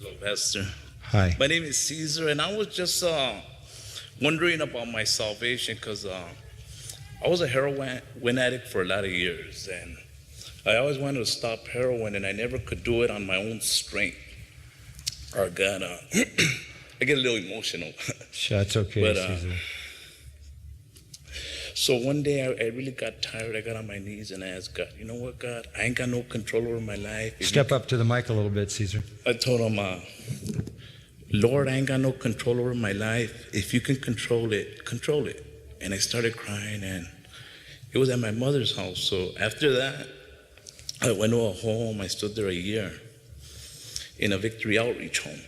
Hello, Pastor. Hi. My name is Caesar, and I was just wondering about my salvation because I was a heroin addict for a lot of years, and I always wanted to stop heroin, and I never could do it on my own strength. I get a little emotional. Sure, that's okay, But, Caesar. So one day I really got tired. I got on my knees and I asked God, you know what, God? I ain't got no control over my life. Step up to the mic a little bit, Caesar. I told him, Lord, I ain't got no control over my life. If you can control it, control it. And I started crying, and it was at my mother's house. So after that, I went to a home. I stood there a year in a Victory Outreach home.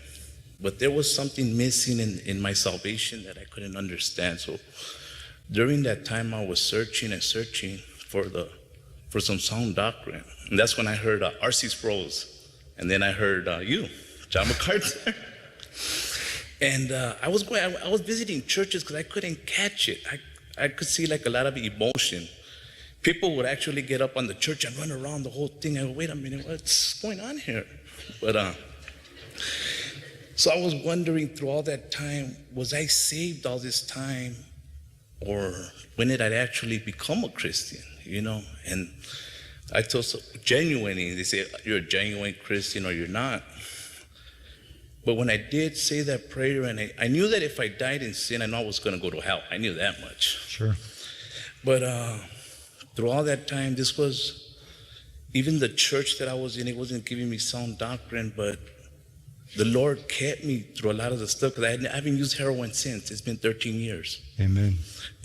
But there was something missing in my salvation that I couldn't understand. So during that time, I was searching and searching for some sound doctrine. And that's when I heard R.C. Sproul's. And then I heard you, John MacArthur. And I was visiting churches because I couldn't catch it. I could see like a lot of emotion. People would actually get up on the church and run around the whole thing. I go, wait a minute, what's going on here? But so I was wondering through all that time, was I saved all this time? Or when did I actually become a Christian, you know? And I told genuinely, they say, you're a genuine Christian or you're not. But when I did say that prayer, and I knew that if I died in sin, I know I was going to go to hell. I knew that much. Sure. But through all that time, this was, even the church that I was in, it wasn't giving me sound doctrine, but the Lord kept me through a lot of the stuff, because I haven't used heroin since. It's been 13 years. Amen.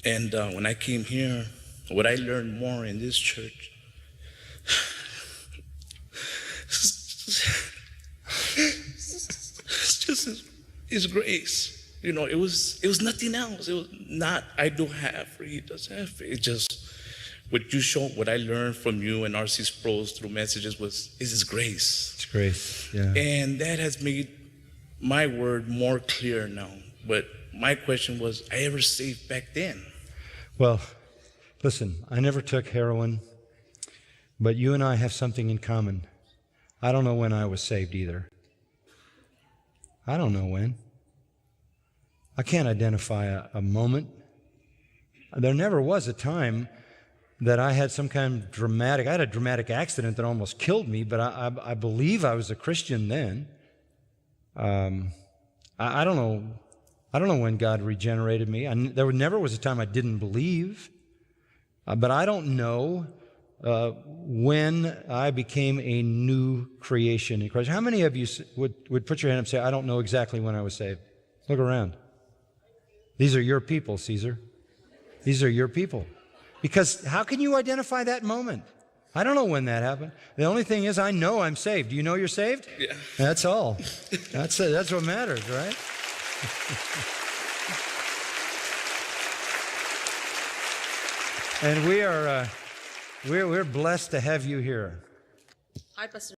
And when I came here, what I learned more in this church, it's just His grace. You know, it was nothing else. It was not, I do have, or He does have. It just, what you showed, what I learned from you and R.C. Sproul's through messages is His grace. It's grace, yeah. And that has made my word more clear now. But my question was, I ever saved back then? Well, listen, I never took heroin, but you and I have something in common. I don't know when I was saved either. I don't know when. I can't identify a moment. There never was a time that I had some kind of dramatic, I had a dramatic accident that almost killed me, but I believe I was a Christian then. I don't know when God regenerated me. There never was a time I didn't believe, but I don't know when I became a new creation in Christ. How many of you would put your hand up and say, I don't know exactly when I was saved? Look around. These are your people, Caesar. These are your people. Because how can you identify that moment? I don't know when that happened. The only thing is I know I'm saved. Do you know you're saved? Yeah. That's all. That's what matters, right? And we're blessed to have you here. Hi, Pastor.